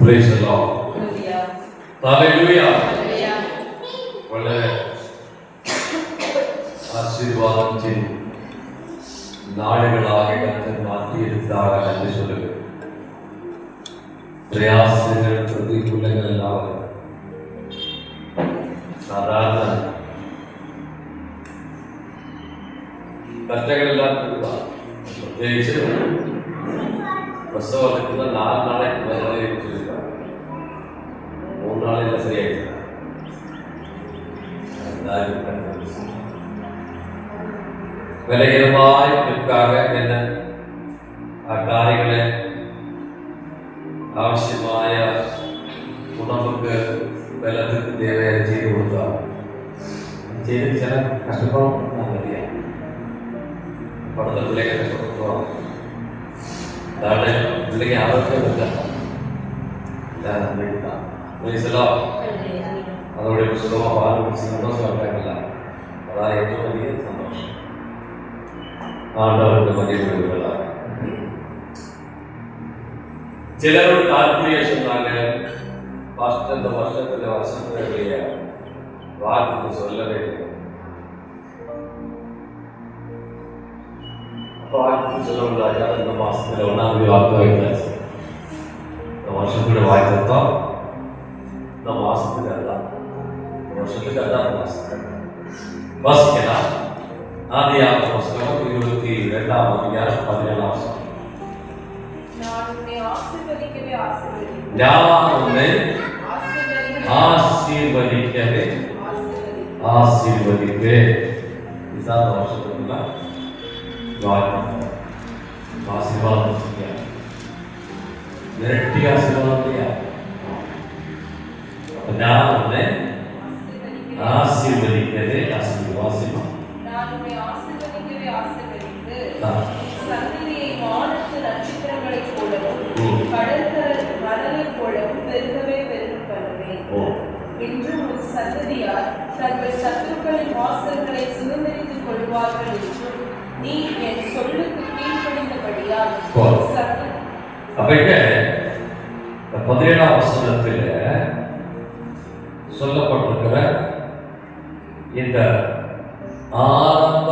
Praise the Lord. Hallelujah. വളരെ ആശീർവാദത്തിൻ നാളുകളാകെ കർത്തൻ മാറ്റിയെടുത്താണ് എന്ന് ചൊല്ലുക. പ്രയാസങ്ങൾ പ്രതികൂലങ്ങളെല്ലാം സാധാരണ കഷ്ടങ്ങളെല്ലാം പ്രത്യേകിച്ച് പ്രസവത്തിന് 4 നാളെ വളരെ ചുരുക്കം, 3 നാളെല്ലാം ശരിയായിട്ടില്ല. വിലകരമായി നിൽക്കാതെ എന്ന് ആ കാര്യങ്ങളെ ആവശ്യമായ ഉണർവുക്ക് ബലത്തിന് ദേവയെ ചെയ്തു കൊടുക്കുക. ചെയ്ത് ചില കഷ്ടപ്പാടും അറിയാം. പഠനത്തിലേക്ക് കഷ്ടപ്പെടുത്തുക. അതാണ് പിള്ളേക്ക് ആരോഗ്യമില്ല. അതോടെ പുസ്തകമോ പാല് കുടിച്ച് സന്തോഷം ഉണ്ടാക്കില്ല. അതാണ് ഏറ്റവും വലിയ സന്തോഷം. ആണ്ടവരുടെ വലിയ കഴിവുകളാണ്. ചിലരോട് താല്പര്യം சொன்னாங்க, இந்த வருஷத்துடைய வார்த்தை சொல்லவே இல்லை. வார்த்தை சொல்ல இந்த மாசத்துல 1ஆம் வார்த்தை வைத்தாச்சு. இந்த வருஷத்துடைய வாய்த்தம் இந்த மாசத்துக்கு அதுதான், வருஷத்துக்கு அதுதான் மாசம். வாசிக்கலாம். ஆதியாகம புஸ்தகம் 22ஆம் அதிகாரம் 17ஆம் வசனம். நான் உன்னை ஆசீர்வதிக்கவே ஆசீர்வதிப்பேன். இதுதான் வருஷத்துக்குள்ள ஆசீர்வாதம். இரட்டி ஆசீர்வாதம். நான் உன்னை ஆசீர்வதிக்கவே ஆசீர்வாசிமா. நான் உன்னை ஆசீர்வதிக்கவே ஆசீர்வதித்து சந்ததியை வானத்து நட்சத்திரங்களைப் போலவும் கடலைப் போலவும் பெருகவே பெருக பண்ணுவேன். என்றும் உன் சந்ததியார் தங்கள் சத்துருக்களின் வாசல்களை சுதந்திரித்துக் கொள்வார்கள் என்றும் நீ என் சொல்லுக்கு கீழ்ப்படிந்தபடியால். அப்ப 17ஆம் வசனத்தில் சொல்லப்பட்டிருக்கிற இந்த ஆரம்ப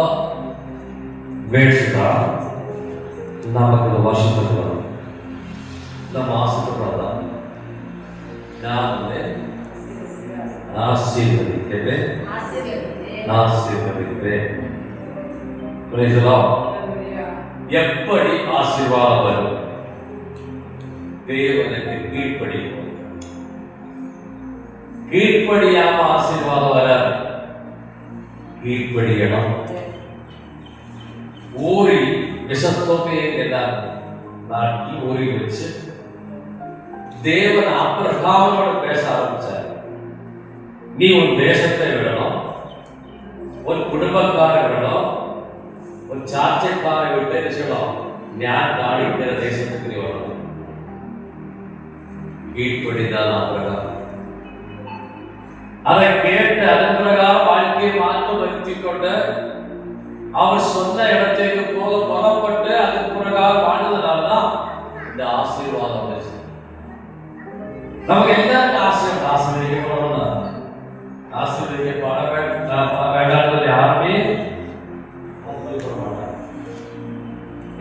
வேட்ஸ் தான் நமக்கு இந்த வருஷத்துக்கு வரும், இந்த மாசத்துக்கு வரலாம். நான் வந்து ஆசீர்வதிப்பேன். எப்படி ஆசீர்வாதம் வரும்? தேவனுக்கு கீழ்ப்படியும். கீழ்ப்படியாம ஆசீர்வாதம் வராது. கீழ்ப்படியணும். ஊரி விஷத்தோப்பையை எல்லாம் நாட்டி ஊறி வச்சு தேவன் ஆபிரகாமோட பேச ஆரம்பிச்சார். நீ உன் தேசத்தை விடணும், உன் குடும்பக்காரை விடணும், உன் சாட்சிக்காரை விட்டு சொல்லணும், ஞான் காணிக்கிற தேசத்துக்கு நீ வரணும். கீழ்ப்படிதான் ஆபிரகாம். அதை கேட்டு அதன் பிரகாரம் வாழ்க்கையை மாற்றம் வருத்திக் கொண்டு அவர் சொன்ன இடத்திற்கு போக புறப்பட்டு அதன் பிரகாரம் வாழ்ந்ததுனால்தான் இந்த ஆசீர்வாதம். நமக்கு எல்லாருக்கும் ஆசீர்வதிக்கப்படணும். ஆசீர்வதிக்கப்பட வேண்டாம் யாருமே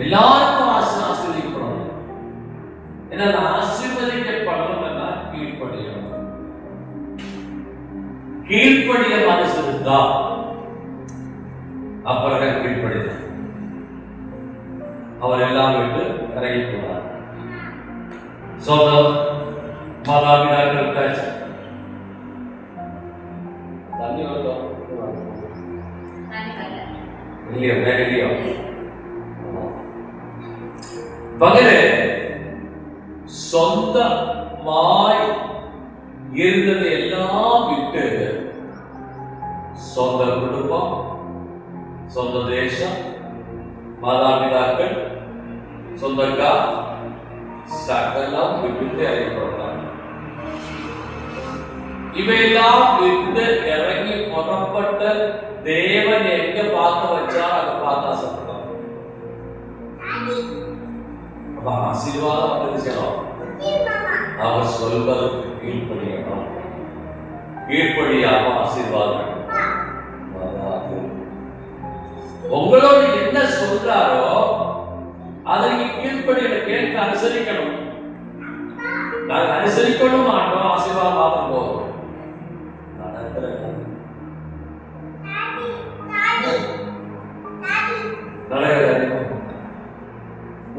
எல்லாருக்கும் ஆசீர்வதிக்கப்படணும். ஏன்னா ஆசீர்வதிக்கப்படணும் என்னா கீழ்ப்படியணும். கீழ்ப்படிய மனசு இருந்தா அப்புறம் கீழ்ப்படிதான். அவர் எல்லாம் விட்டு இறங்கி போனார். சொந்தம் மாதாபிதாக்கள் பேச்சு தண்ணி வந்தோம் இல்லையோ வேற இல்லையோ பகலே சொந்தமாய் இருந்ததை எல்லாம் விட்டு சொந்த குடும்பம், சொந்த தேசம், மாதாபிதாக்கள், சொந்தக்கார் சகலம் விட்டு இறங்கிப்படலாம். இவையெல்லாம் விட்டு இறங்கி புறப்பட்ட தேவன் எங்க பார்க்க வச்சா அங்க பார்த்து ஆசைப்படலாம். அப்ப ஆசீர்வாதம் வந்துருச்சோம். அவர் சொல்வதற்கு கீழ்ப்படியணும். கீழ்ப்படியாம ஆசீர்வாதம் வராது. உங்களோட என்ன சொல்றாரோ அதை கீழ்ப்படியணும், கேட்க அனுசரிக்கணும். நாங்கள் அனுசரிக்கணும் மாட்டோம், ஆசீர்வாதம் மாத்திரம் போதும்.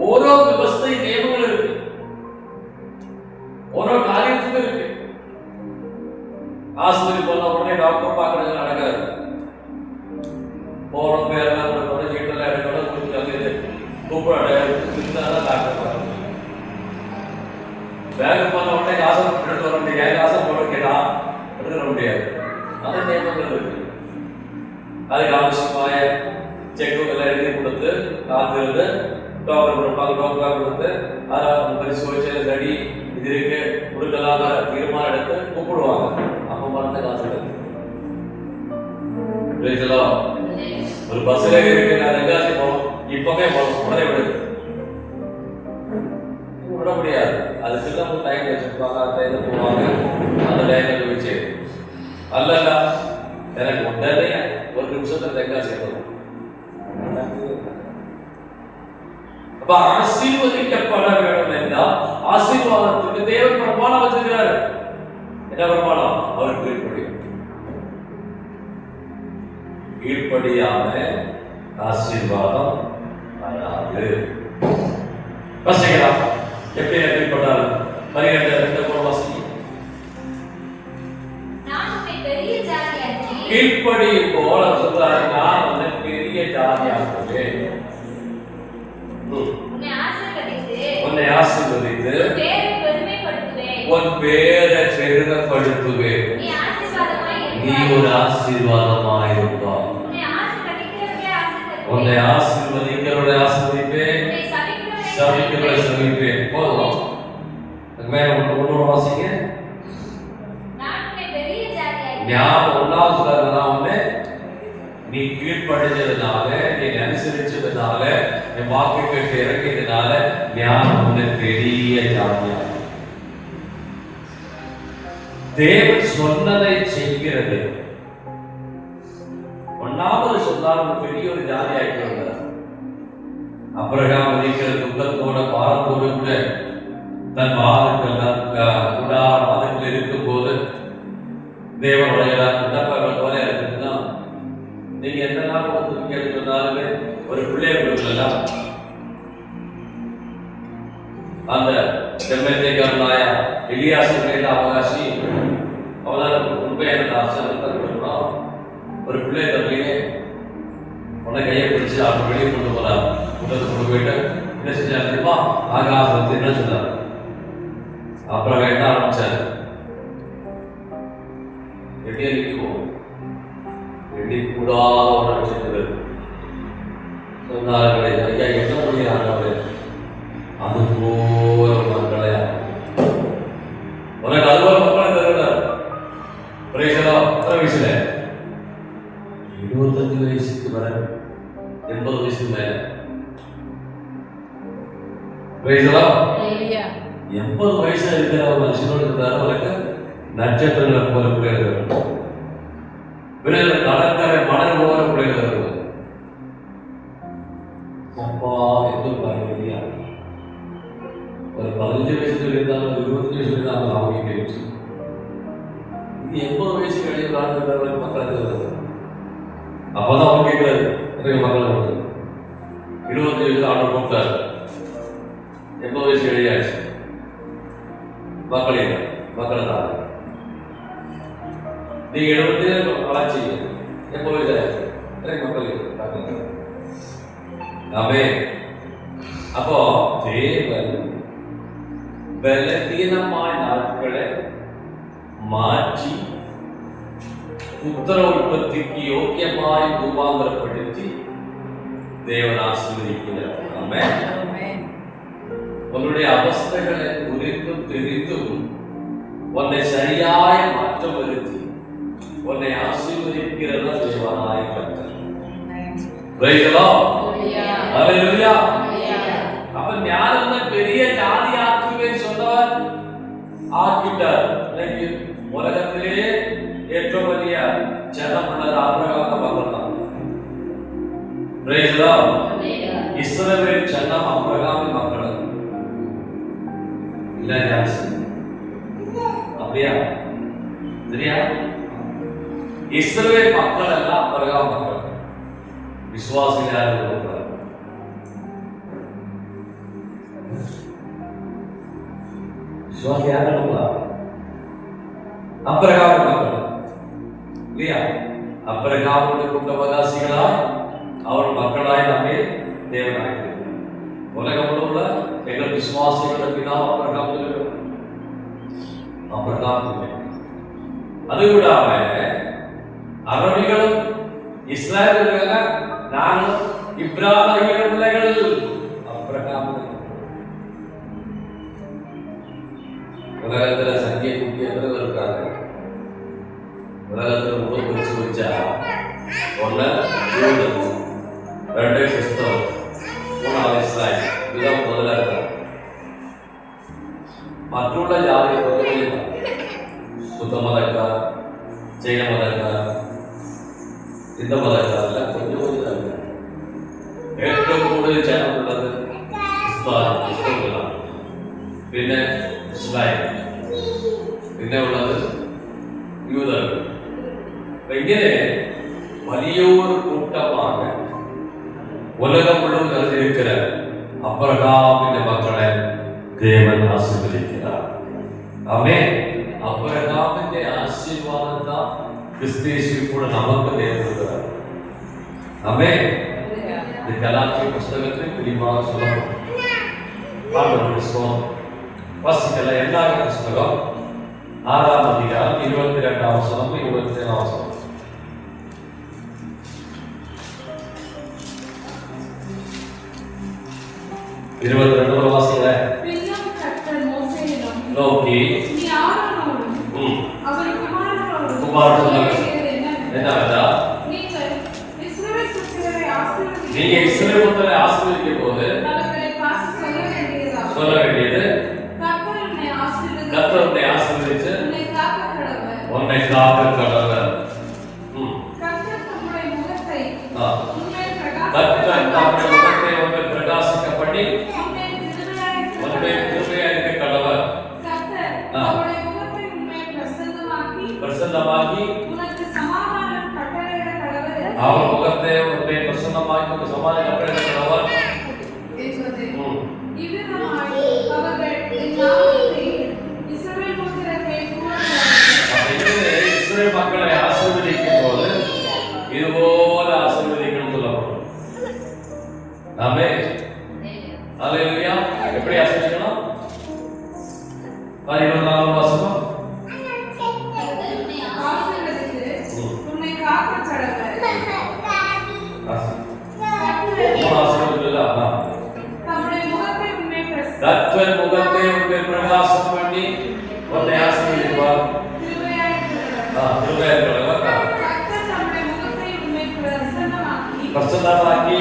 ஓரோ விவசாய நியமங்கள் இருக்கு, ஓரோ காரியத்துக்கும் இருக்கு. ஆஸ்பத்திரி போன உடனே டாக்டர் பார்க்கறது நடக்காது. போன பேரெல்லாம் சீட்டெல்லாம் எடுக்கணும், கூப்பிட டாக்டர் பார்க்கணும். பேங்க் போன உடனே காசை எடுத்து வர முடியாது, காசை போட கேட்டா எடுத்து வர முடியாது. அந்த நியமங்கள் இருக்கு. அதுக்கு அவசியമായ செக்குகள் எழுதி கொடுத்து காத்திருந்து டாக்டர் கொடுப்பாங்க, டாக்டர் கொடுத்து அதை பரிசோதிச்சு ரெடி இது இருக்கு கொடுக்கலாம் தீர்மானம் எடுத்து கூப்பிடுவாங்க. அப்போ மறந்து காசு எடுத்து ஒரு பஸ்ல இருக்கு, நான் ரெண்டாசி போகணும், இப்பவே உடனே விட முடியாது. அது சில டைம் வச்சிருப்பாங்க, அந்த டைம் போவாங்க, அந்த டைம் வச்சு அல்ல எனக்கு உடனே ஒரு நிமிஷத்துல தெங்காசி வரும். அப்ப ஆசீர்வதிக்கப்பட வேண்டும் என்றால் ஆசீர்வாதத்துக்கு தேவன் பிரமாணம் வச்சிருக்கிறார். என்ன பிரமாணம்? அவர் கீழ்ப்படியாம ஆசீர்வாதம் வராது. வசிக்கலாம் எப்படி கீழ்ப்பட்டால் 12 வாசி. கீழ்ப்படி போல சொல்றாரு, நான் வந்து பெரிய ஜாதியாக்குவேன், உன்னை ஆசீர்வதித்து உன் பேரை பெருமைப்படுத்துவேன், நீ ஒரு ஆசீர்வாதமாயிருப்பாய். உன்னை ஆசீர்வதிக்கிறவரை ஆசீர்வதிப்பேன், சபிக்கிறவரை சபிப்பேன். போதும். மேல ஒன்று வாசிங்க. நீ கீழ்ப்படைஞ்சதுனால, நீ அனுசரிச்சதுனால, நீ வாக்கு கேட்டு இறக்கியதுனால ஞானம் உன்னை பெரிய ஜாதியா. தேவன் சொன்னதை செய்கிறது. ஒன்னாவது சொன்னாலும் பெரிய ஒரு ஜாதி ஆகிட்டு அப்ரஹாம் இருக்கிற துக்கத்தோட பாரத்தோடு கூட தன் வாதத்தில் இருக்கும் போது தேவன் போல இருக்குன்னா, நீங்க எந்த நாள் கொடுத்து சொன்னாலுமே ஒரு பிள்ளைய கொடுக்கலாம். அந்த செம்மத்தைக்காரனாய எலியாசு அவகாசி அவதான உண்மையான ஆசிரியத்தை கொடுக்கணும். ஒரு பிள்ளை தம்பியே உன்னை கையை பிடிச்சு அவங்க வெளியே கொண்டு போறார். கொண்டு போயிட்டு என்ன செஞ்சாரு தெரியுமா? ஆகாசத்தை என்ன சொன்னார்? அப்புறம் என்ன ஆரம்பிச்சாரு? கூடாத ஒரு நட்சத்திரம் சொன்னார்களே, ஐயா என்ன முடியாது அது போல மக்களை உனக்கு அது போல மக்களை தருகிறார். வயசுல 25 வயசுக்கு வர 80 வயசுக்கு மேல 80 வயசுல இருக்கிற ஒரு மனுஷனோட இருந்தாரு. உனக்கு நட்சத்திரங்களை போல பிள்ளைகள், பிள்ளைகள் கடற்கரை மணல் போல பிள்ளைகள் அப்பா எந்த பாருங்க. ஒரு 15 வயசுல இருந்தாலும் 25 வயசுல இருந்தாலும் அவங்க கேட்டு 80 வயசு வெளியே மக்களுக்கு அப்பதான் அவங்க கேட்கிறாரு. மக்கள் 25 வயசுல ஆர்டர் போட்டாரு, 80 வயசு வெளியாச்சு மக்கள் மக்களை தான் நீங்க 70 வளர்ச்சி 80 வயசு ஆச்சு மக்கள் நாமே. அப்போ தேவன் பலவீனமான நாட்களை மாற்றி புத்திர உற்பத்திக்கு யோக்கியமாய் ரூபாந்தரப்படுத்தி தேவன் ஆசீர்வதிக்கிறார். ஆமென். உன்னுடைய அவஸ்தைகளை குறித்தும் தெரிந்தும் உன்னை சரியாய மாற்றம் வருத்தி உன்னை ஆசீர்வதிக்கிறதா தேவனாய் கர்த்தர். Praise the Lord. Hallelujah. அப்ப ஞானம் பெரிய ஜாதி ஆக்குவேன் சொன்னவர் ആക്കിയിട്ടാൽ അല്ലെങ്കിൽ ഉലകത്തിലെ ഏറ്റവും വലിയ ജനമുള്ളത് ആബ്രഹാമിന്റെ മക്കളാണ്. ഇസ്രായേൽ ജനം അബ്രഹാമിന്റെ മക്കള് ഇല്ല. அப்படியா? சரியா? இஸ்ரவேல் மக்கள் எல்லாம் அபிரகாம் மக்கள், விசுவாசிகளாக இருக்கிறார். விசுவாசியாக இருக்கிறார் அபிரகாம் மக்கள் இல்லையா? அபிரகாமுடைய குடும்பவாசிகளாய் அவர் மக்களாய் நம்மை தேவனாய் உலகம் உள்ள எங்கள் விசுவாசிகளுடைய பிதா அபிரகாம். அது கூடாம அரபிகளும் இஸ்ராயேலர்கள நானும் இப்ராஹிமின் பிள்ளைகள் அபிரகாம். உலகத்துல சங்கிய குட்டி எத்தனை இருக்காங்க? உலகத்துல மூணு பிரிச்சு வச்சா ஒன்னு யூதன், ரெண்டு கிறிஸ்தவம், மூணாவது இஸ்ராயேல். இதுதான் முதல்ல இருக்காங்க. மற்றுள்ள ஜாதி சுத்த மதக்கார், ஜெயின மதக்கார், இந்த மதக்கார் எல்லாம் கொஞ்சம் கொஞ்சம் இருக்காங்க. ഏറ്റവും കൂടുതൽ ചേർന്നുള്ളത് ക്രിസ്തുക്കളാണ്, പിന്നെ ഇസ്രായേൽ, പിന്നെ ഉള്ളത് യൂതർ. ഇങ്ങനെ വലിയൊരു കൂട്ടമാണ് உலகம் முழுவதும் இருக்கிற அபிரகாமின் மக்களை தேவன் ஆசீர்வதிக்கிறார். ஆமென். அபிரகாமிന്റെ ആശീർവാദം ക്രിസ്തുയേശുവിൽ കൂടെ നമുക്ക് നേടുകയാണ്. ആமெൻ. இந்த கலாத்திய புத்தகத்தில் விரிவாக சொல்லப்படும் புத்தகம் வாசிக்கல. எல்லாரும் புத்தகம் 6ஆம் அதிகாரம் 22ஆம் வசனம் 23ஆம் வசனம். 22 வாசிக்கல. நோக்கி நீங்க இஸ்ரவேல் புத்திரரை ஆசீர்வதிக்கும் போது சொல்ல வேண்டியது, கர்த்தர் உன்னை ஆசீர்வதிச்சு உன்னை காக்க கடவர். கர்த்தர் தம்முடைய முகத்தை உன்மேல் பிரகாசிக்க பண்ணி உன்மேல் கிருபையாய் இருக்க கடவர். பிரசன்னமாகி அவர் முகத்தை உன்மேல் பிரசன்னமாகி உனக்கு சமாதானம் கட்டளையிட கடவர். இஸ்ரவேல் மக்களை ஆசீர்வதிக்கும் போது இதுபோல ஆசீர்வதிக்கணும் சொல்லப்படும். ஆமென். ஹல்லேலூயா. எப்படி ஆசீர்வதிக்கணும்? 24ஆம் வசனம். கர்த்தர் முகத்தை உன்மேல் பிரகாசம் பண்ணி உன்னை ஆசீர்வதிப்பார். பிரசன்னமாக்கி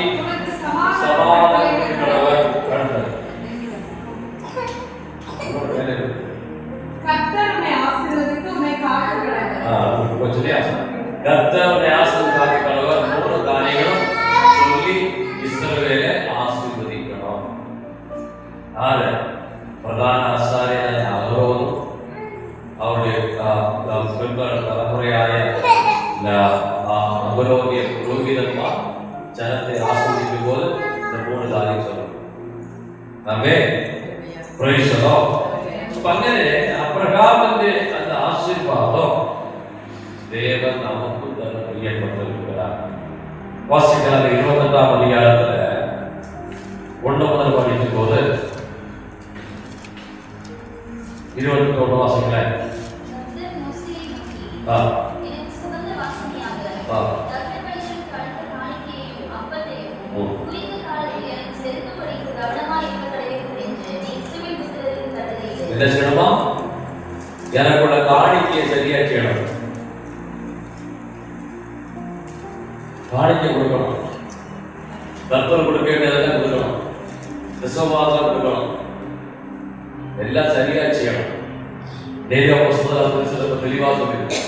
சமாதானம் கடவர். கர்த்தர் உன்னை ஆசீர்வதித்து உன்னை காக்க கடவர். கர்த்தர் உன்னை ஆசீர்வதித்து கடவர். 3 காரியங்களும் சொல்லி இஸ்ரவேலை ஆசீர்வதிக்கணும். பிரதான ஆசாரியனாയ அகரோனும் அவருடைய தலைமுறையாய அகரோனிய புரோகிதன்மார் ஜனத்தை ஆசீர்வதிக்கும் போது இந்த 3 காரியம் சொல்லணும். ஆமென். Praise the lord. അങ്ങനെ അബ്രഹാമിന്റെ அந்த ആശീർവാദം தேவன் நமக்கு தர பிரியப்பட்டிருக்கிறார். வாசிக்கலாம் 28ஆம் அதிகாரத்துல 1 முதல் படிக்கும் போது 21 வாசிக்கலாம். என்ன செய்யணுமா? எனக்குள்ள காணிக்கையை சரியா செய்யணும். காணிக்கை கொடுக்கணும். கர்த்தர் கொடுக்க வேண்டியதெல்லாம் கொடுக்கணும். விசுவாசம் கொடுக்கணும். எல்லாம் சரியா செய்யணும். சில தெளிவாக சொல்லியிருக்கு.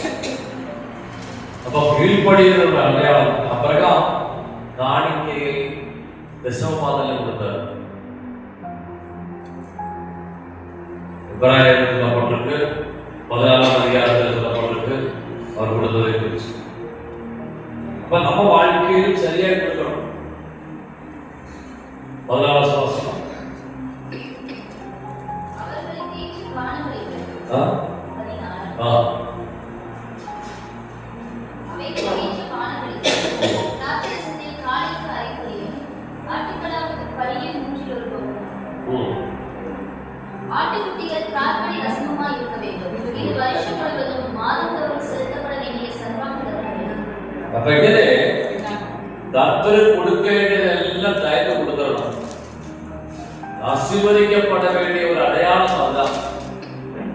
அப்ப கீழ்ப்படிகிற அடையாளம். அப்புறம் காணிக்கையை தசமபாதங்களை கொடுத்தார். எபிரேயரில் சொல்லப்பட்டிருக்கு, 14ஆம் அதிகாரத்தில் சொல்லப்பட்டிருக்கு அவர் கொடுத்ததை குறித்து. அப்ப நம்ம வாழ்க்கையிலும் சரியா கொடுக்கணும். 14ஆம் வசனம் ஆட்டுக்குட்டிகள் பிரார்த்தனை ரசமமாய் இருக்க வேண்டும். இது வருஷம் முழுவதும் மாதந்தோறும் செலுத்தப்பட வேண்டிய சர்வாங்க. அப்ப இங்கே கர்த்தர் கொடுக்க வேண்டியதெல்லாம் தயக்க கொடுத்துடணும். ஆசீர்வதிக்கப்பட வேண்டிய ஒரு அடையாளம் அதுதான்.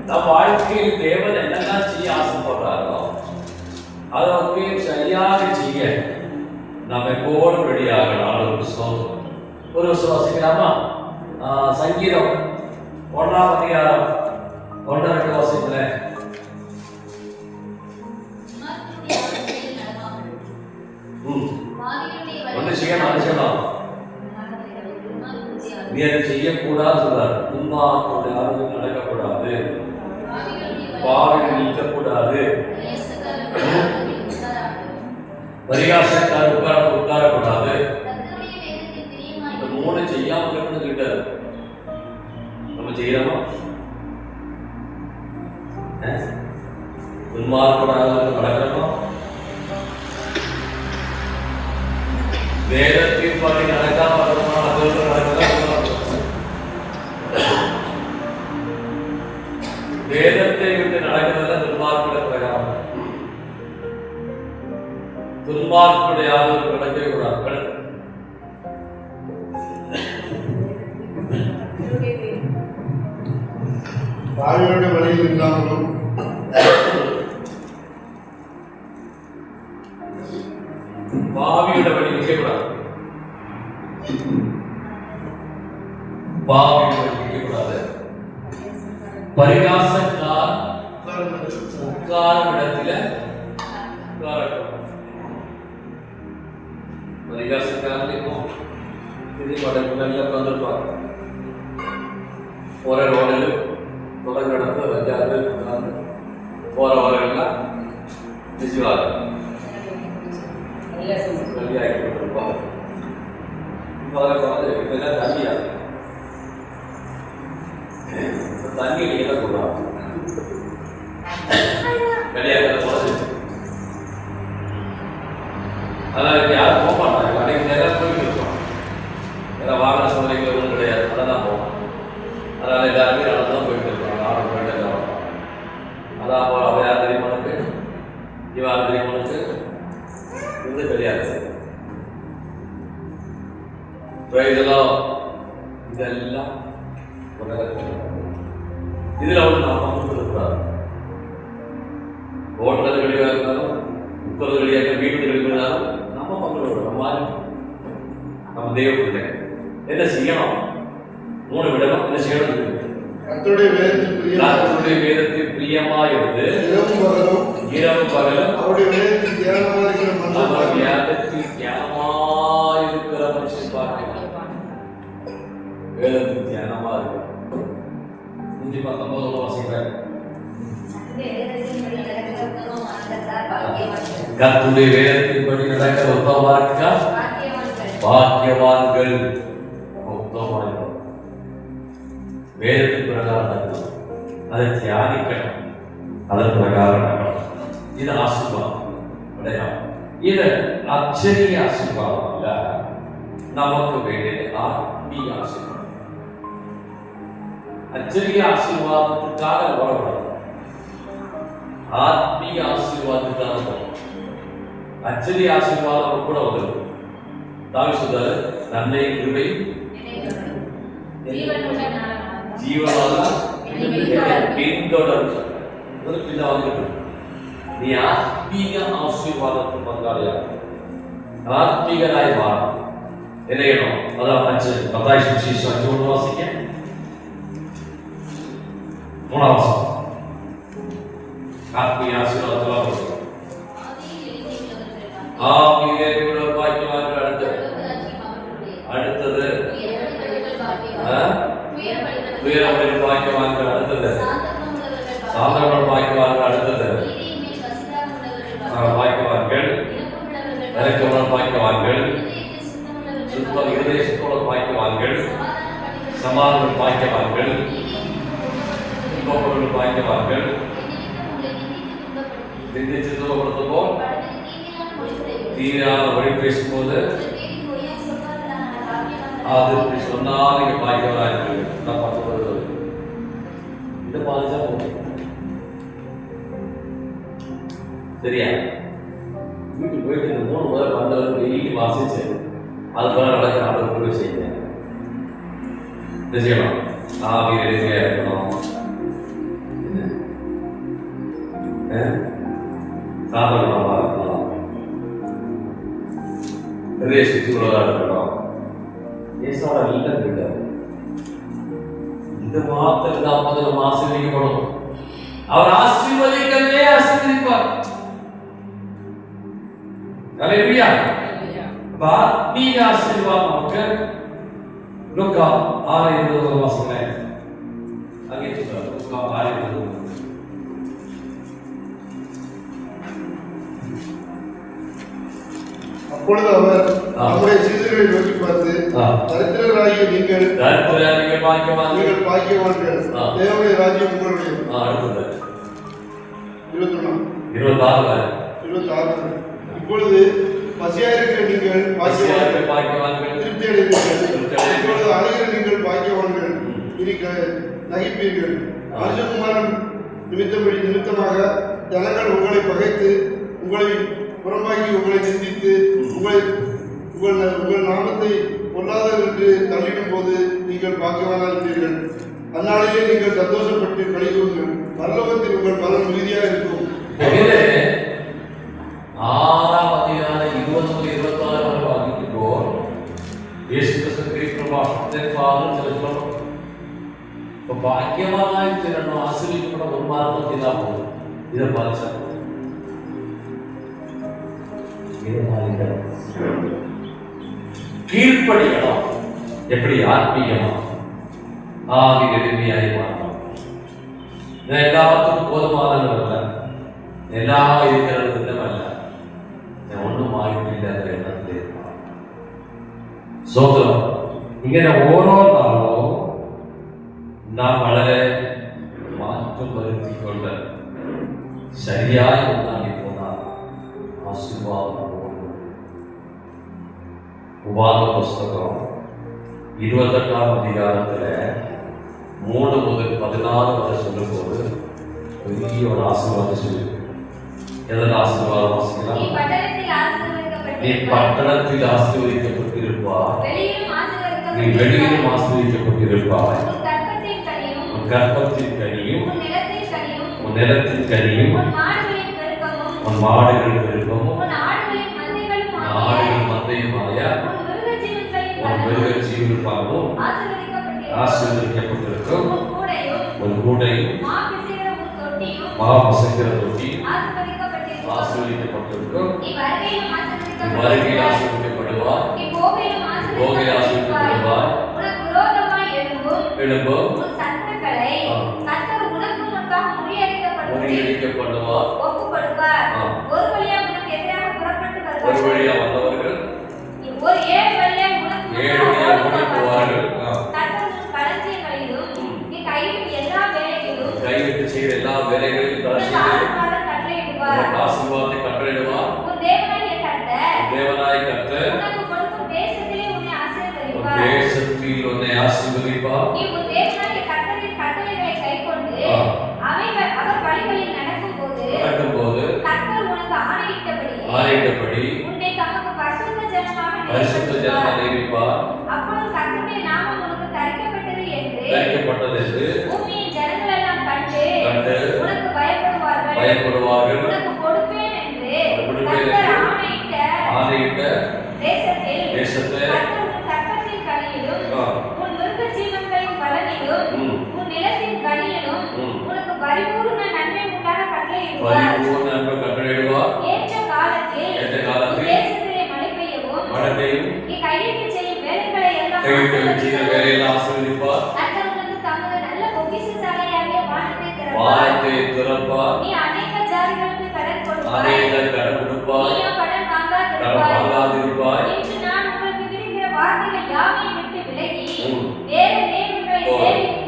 நம் வாழ்க்கையில் தேவன் என்னெல்லாம் செய்ய ஆசைப்படுறாரோ அதை சரியாக செய்ய நம்ம எப்போதும் ரெடியாகலாம். ஒரு விசுவாசிக்கலாமா? சங்கீதம் 1ஆம் அதிகாரம் 1-2 வாசிக்கிறேன். ஒன்று செய்யணும். நீ அதை செய்யக்கூடாது சொல்றாரு. துன்மார்க்கருடைய ஆளுகை நடக்கக்கூடாது, பாவங்கள் நிற்கக்கூடாது, பரிகாசக்கார் உட்காரக்கூடாது. இந்த 3 செய்யாம கிட்டாரு. நம்ம செய்யறோமா? துன்மார்க்கராக நடக்கிறோம், வேதத்தின் படி நடக்காம வேதத்தை விட்டு நடக்கிறத துன்மார்க்குடைய பிரகாரம். துன்மார்க்குடைய ஆளுநர் நடக்கவே கூடாது. பாவியோட வழியில் இல்லாமலும் பாவியோட வழி நிற்கக்கூடாது. பாவியோட வழி நிற்கக்கூடாது. பரிகாசக்கார் உட்காரும் இடத்துல பரிகாசக்காரனுக்கும் இது படகுல உட்காந்துருப்பாங்க. போற ரோடில் தொடர் நடந்து வஞ்சாது உட்கார்ந்து போற வரலாம் நிச்சயமாக வெளியாகிருப்பாங்க. இப்போ அதில் வந்து இதெல்லாம் தண்ணியாக தண்ணி நீங்க தான் சொல்றாங்க. வெளியாக போறது அதான் யாரும் போக மாட்டாங்க. அன்னைக்கு நேரம் போயிட்டு இருக்கோம். ஏன்னா வாகன சோதனைகள் ஒன்றும் கிடையாது. அதான் போவோம். அதனால எல்லாருமே நடந்துதான் போயிட்டு இருக்கோம். நானும் போயிட்டு இருக்கோம். அதான் போல அவ யார் தெரியுமானுக்கு இவ யார் தெரியுமானுக்கு இது தெரியாது. இதெல்லாம் இதுல வந்து நாம் பங்கு இருக்கிறார். ஹோட்டல் வெளியாக இருந்தாலும் 30 வெளியாக வீட்டு வெளியானாலும் நம்ம பங்கு கொடுக்கணும். நம்ம தெய்வ பிள்ளை என்ன செய்யணும்? 3 விடணும். என்ன செய்யணும்? கர்த்தருடைய வேதத்தில் பிரியமாயிருந்து இரவு பகலும் அவருடைய வேதத்தில் தியானமாயிருக்கிற மனுஷன் பார்க்கலாம். வேதத்தில் தியானமா இருக்கு. 119 வாசிக்கிறேன். கர்த்தருடைய வேதத்தின்படி நடக்கிற உத்தமமானவர்கள் பாக்கியவான்கள். உத்தமமானவர்கள் வேதத்தின் பிரகாரம் நடக்கும். அதை தியானிக்கணும். அதன் பிரகாரம் நடக்கணும். இது ஆசீர்வாதம் கிடையாது. இது அச்சரிய ஆசீர்வாதம் இல்ல. நமக்கு வேண்டியது ஆத்மீக ஆசீர்வாதம். அச்சரிய ஆசீர்வாதத்துக்காக வரக்கூடாது. ஆத்மீக ஆசீர்வாதத்துக்காக வரணும். அச்சரிய ஆசீர்வாதம் கூட வருது. தாவீது சொல்றாரு, நன்மை கிருபை ஜீவனால பின்தொடர்ந்து நீ ஆத்மீக ஆசீர்வாதத்து பங்காளியாக ஆத்மீகராய் மாறும். என்ன செய்யணும்? அதான் மத்தாய் சுவிசேஷம் 5:1 வாசிக்க. 3ஆம் வசனம். ஆத்மீய ஆசீர்வாதத்தெல்லாம் கொடுக்கும். ஆவியிலே ஆவியிலே உள்ள பாக்கியவான்கள். அடுத்தது துயரப்படும் பாக்கியவான்கள். அடுத்தது சாந்தகுணம் பாக்கியவான்கள். அடுத்தது பாக்கியவான்கள். இரக்கமுள்ள பாக்கியவான்கள். சுத்த இருதயத்தோட பாக்கியவான்கள். சமாதானம் பாக்கியவான்கள். துன்பப்படும் பாக்கியவான்கள். நிந்தித்து துன்பப்படுத்தும் போல் தீரான வழி பேசும்போது அது இப்படி சொன்னால் நீங்க பாக்கியவராக இருக்கு. நான் பார்த்து இந்த பாதிச்சா போகும். சரியா? வீட்டுக்கு போயிட்டு இந்த 3 முறை வந்தவர் டெய்லி வாசிச்சு அது போல நடக்கிற ஆர்டர் போய் செய்யுங்க. என்ன செய்யலாம்? ஆவியிலே இருக்கணும். சாதாரணமாக இருக்கலாம். நிறைய சுற்றுலா இருக்கணும். ஏசோட இல்லம் இருக்காது. இந்த மாத்திரம் தான் முதல்ல ஆசீர்வதிக்கப்படும். அவர் ஆசீர்வதிக்கவே ஆசீர்வதிப்பார். ஹல்லேலூயா. ஆத்மீக ஆசீர்வாதம் நமக்கு லூக்கா 6:20 வாசிங்க. அங்கே லூக்கா 6:20. அப்பொழுது அவர் நம்முடைய சீடர்களை நோக்கி பார்த்து, தரித்திரராகிய நீங்கள் பாக்கியவான்கள், தேவனுடைய ராஜ்யம் உங்களுடையது. 26. இப்பொழுது பசியாயிருக்கிற நீங்கள் பாக்கியவான்கள், திருப்தி அடைவீர்கள். இப்பொழுது அழுகிற நீங்கள் பாக்கியவான்கள், இனி நகைப்பீர்கள். மனுஷகுமாரன் நிமித்தமாக ஜனங்கள் உங்களை பகைத்து, உங்களை புறம்பாக்கி, உங்களை நிந்தித்து, உங்கள் நாமத்தை பொல்லாதவர் என்று தள்ளிடும் போது நீங்கள் பாக்கியவானாயிருப்பீர்கள். அந்நாளிலே நீங்கள் சந்தோஷப்பட்டு கழிவுங்கள். பரலோகத்தில் உங்கள் பலன் மிகுதியாக இருக்கும். 6ஆம் அதிகாரம் 20-26 வாசிக்கிறோம். இயேசு கிறிஸ்து பிரபாஷத்திற்காக சொல்லணும். இப்போ பாக்கியவானாய் திரணும் ஆசீர்வதிக்கப்பட ஒரு மாதம் தான் போகும். இதை பாதிச்சா கீழ்ப்படியணும். எப்படி? ஆத்மீகமா ஆவி எளிமையாய் மாறணும். எல்லாத்துக்கும் போதுமானது அல்ல, எல்லா இருக்கிறது அல்ல. ஒன்றும் மாறிட்டு இல்லாத எண்ணத்திலே இருப்பான். சோதரம் இங்கே ஓரோ நாளும் நாம் வளர மாற்றம் வருத்தி கொள்ள சரியாய் ஒன்றாகி போனால் ஆசீர்வாதம். உபாத புஸ்தகம் 28ஆம் அதிகாரத்துல 3 முதல் 16 வரை சொல்லும்போது பெரிய ஒரு ஆசீர்வாதம் சொல்லியிருக்கு. எதன் ஆசீர்வாதம் வாசிக்கலாம்? நீ பட்டணத்தில் ஆசீர்வதிக்கப்பட்டிருப்பாய், நீ வெளியிலும் ஆசீர்வதிக்கப்பட்டிருப்பாய். உன் கர்ப்பத்தின் கனியும், உன் நிலத்தின் கனியும், உன் மாடுகளின் பெருக்கமும், ஆடுகள் மந்தையுமாய உன் மிருக ஜீவனுக்காகவும் ஆசீர்வதிக்கப்பட்டிருக்கும். உன் கூடையும் மா பிசைக்கிற தொட்டியும் ஆசீர்வதிக்கப்பட்டிருக்கும். வருகையில் ஆசீர்வதிக்கப்படுவார், போகையில் ஆசீர்வதிக்கப்படுவார். எழும்பும் முறியடிக்கப்படுவார். ஒரு வழியா வந்தவர்கள் 7 வழியா முடிக்குவார்கள். கைவிட்டு செய்கிற எல்லா வேலைகளையும் ஆசீர்வாதத்தை கட்டளையிடுவார். தேவனாய் கர்த்தர் தேசத்தில் உன்னை ஆசீர்வதிப்பார். நடக்கும்போது ஆணையிட்டபடி பரிசுத்த ஜனமாக நியமிப்பார். தரிக்கப்பட்டது என்று கண்டு பயப்படுவார்கள். ஆணையிட்ட தேசத்தை பரிபூர்ண வீட்டில் செய்த வேலையில் ஆசீர்வதிப்பார். அடுத்தவங்களுக்கு தமது நல்ல பொக்கிஷசாலையாகிய வானத்தை திறப்பார். நீ அநேக ஜாதிகளுக்கு கடன் கொடுப்பாய். அநேக கடன் கொடுப்பார். நீயோ கடன் வாங்காதிருப்பாய். இன்று நான் உங்களுக்கு விதிக்கிற வார்த்தைகள் யாவையும் விட்டு விலகி வேறு தேவர்களை சேவித்து.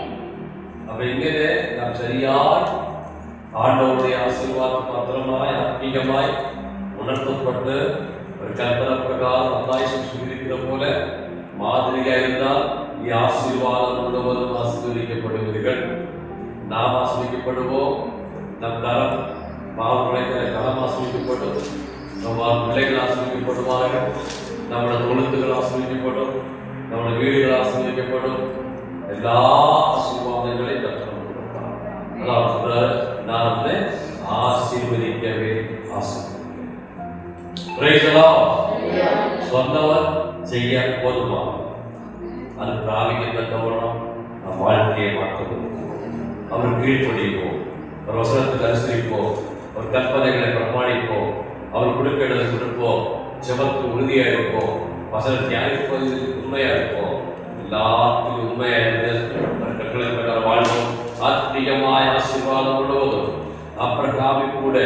அப்ப இங்கே நாம் சரியாய் ஆண்டவருடைய ஆசீர்வாதம் மாத்திரமாய் ஆத்மீகமாய் உணர்த்தப்பட்டு ஒரு கற்பனை பிரகாரம் அந்தாயிஷம் சொல்லியிருக்கிற போல மாதிரியா இருந்தால் நீ ஆசீர்வாதம் முழுவதும் ஆசீர்வதிக்கப்படுவீர்கள். நாம் ஆசீர்வதிக்கப்படுவோம். நம் கரம் பாவ உழைக்கிற கரம் ஆசீர்வதிக்கப்படும். நம் பிள்ளைகள் ஆசீர்வதிக்கப்படுவார்கள். நம்முடைய தொழுத்துகள் ஆசீர்வதிக்கப்படும். நம்முடைய வீடுகள் ஆசீர்வதிக்கப்படும். எல்லா ஆசீர்வாதங்களையும் கற்றுக் கொடுப்பார். அதான் சொல்றாரு, நான் வந்து ஆசீர்வதிக்கவே ஆசீர்வதிக்கிறேன். சொன்னவர் செய்ய போதுமா? அது பிராமிக்க தவறணும். நம் வாழ்க்கையை மாற்றுவோம். அவர் கீழ்ப்படிப்போம். ஒரு வசனத்துக்கு அனுசரிப்போம். ஒரு கற்பனைகளை பிரமாணிப்போம். அவர் கொடுக்கிறதை கொடுப்போம். ஜெபத்துக்கு உறுதியா இருப்போம். வசனம் தியானிப்பதில் உண்மையா இருப்போம். எல்லாத்திலும் உண்மையா இருந்து கட்டளை பிரகாரம் வாழ்வோம். ஆத்மீகமாய் ஆசீர்வாதம் முழுவதும் அப்பிரகாமி கூட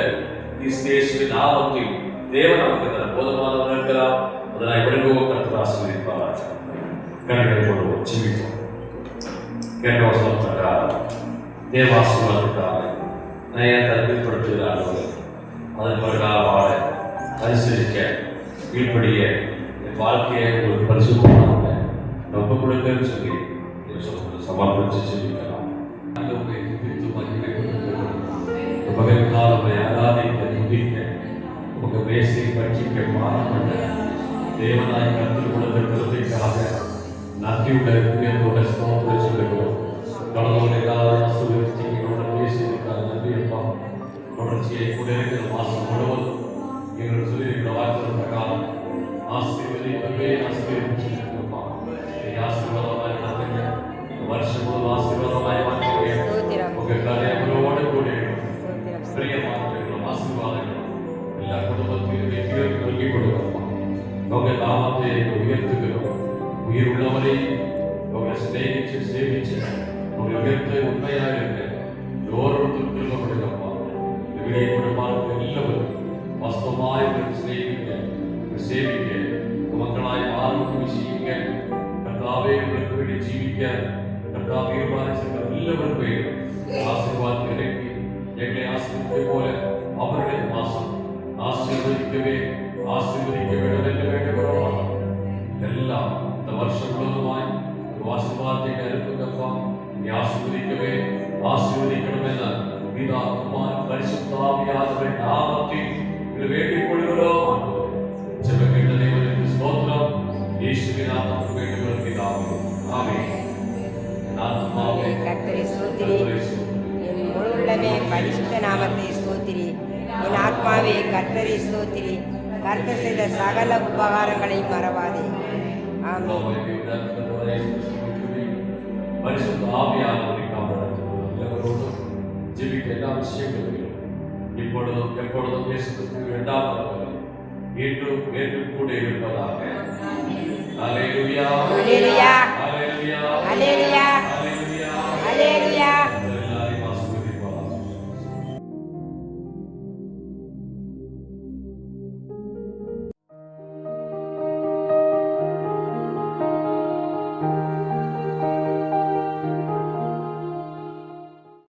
கிறிஸ்துவின் நாமத்தில் தேவன் நமக்கு போதுமானவர் இருக்கிறார். அதனை விரும்புவோம். கர்த்தர் ஆசீர்வதிப்பார். கண்களை போடுவோம். ஜெபிப்போம். கேட்ட வசனம் பிரகாரம் தேவ ஆசீர்வாதத்துக்காக நான் தகுதிப்படுத்துகிறார்கள். அதன் பிரகாரம் வாழ அனுசரிக்க கீழ்ப்படிய என் வாழ்க்கையை ஒரு பரிசுத்தமாக ரொம்ப கொடுக்கன்னு சொல்லி சமர்ப்பிச்சு செஞ்சுக்கலாம். பகற்காலமை ஆராதிக்க துதிக்க உங்க வேசை பட்சிக்க மாறப்பட்ட தேவனாய் கற்றுக் கொடுத்த கருத்தைக்காக நன்றியுள்ள ஸ்தோத்திர சொல்லுகிறோம். கடவுள் ஏதாவது ஆசீர்வதிச்சீங்களோட பேசியிருக்காங்க. நன்றி அப்பா. தொடர்ச்சியை கூட இருக்கிற மாசம் முழுவதும் எங்கள் சொல்லியிருக்கிற வார்த்தை பிரகாரம் ஆசீர்வதிக்கவே ஆசீர்வதிச்சிருக்கிறோம்ப்பா. ஆசீர்வாதமாய் நடத்துங்க. வருஷம் முழுவதும் ஆசீர்வாதமாய் மாற்றுங்க. உங்க கலையவரோடு கூட பிரியமானவர்களும் ஆசீர்வாதங்களும் எல்லா குடும்பத்திலும் வெற்றிகளுக்கு நல்கி கொடுக்கிறோம். உங்க நாமத்தை உயர்த்துகிறோம். உயிர் உள்ளவரை உங்களை சிநேகிச்சு சேவிச்சு உங்களை உயர்த்த உண்மையாக இருக்க எல்லோரும் திரும்பப்படுகிறப்பா. வெளியே குடும்பம் எல்லாரும் வாஸ்தவமாய் சிநேகிக்க சேவிக்க மக்களாய் ஆரோக்கியம் செய்யுங்க. கர்த்தாவே உங்களுக்கு வேண்டி ஜீவிக்க கர்த்தாவே எல்லாரும் பேர் ஆசீர்வாதம் இறக்கி எங்களை ஆசீர்வதிக்க போல அவருடைய மாசம் ஆசீர்வதிக்க வேண்டும் என்று வேண்டுகிறோம். எல்லாம் இந்த வருஷம் முழுவதுமாய் ஆசீர்வாதத்தை கருப்புங்கப்பா. நீ ஆசீர்வதிக்கவே ஆசீர்வதிக்கணும் என பிதா குமாரன் பரிசுத்த ஆவியானவரின் நாமத்தில் வேண்டிக் கொள்கிறோம். ஜெப கேட்ட தேவனுக்கு ஸ்தோத்திரம். இயேசுவின் நாமத்தில் வேண்டுகிறோம் பிதாவே. ஆமென். ஆத்மாவே கர்த்தரை ஸ்தோத்திரி. என் முழு உள்ளமே பரிசுத்த நாமத்தை ஸ்தோத்திரி. என் ஆத்மாவே கர்த்தரை ஸ்தோத்திரி. கர்த்தர் செய்த சகல உபகாரங்களை மறவாதே. ஆமென். பரிசுத்த ஆவியானவரை காப்பாற்றுவோம். ஜெபிக்க எல்லா விஷயங்களையும் இப்பொழுதும் எப்பொழுதும் இயேசுவுக்கு இரண்டாவது ஏற்றும் கூட இருப்பதாக. அல்லேலூயா. அல்லேலூயா.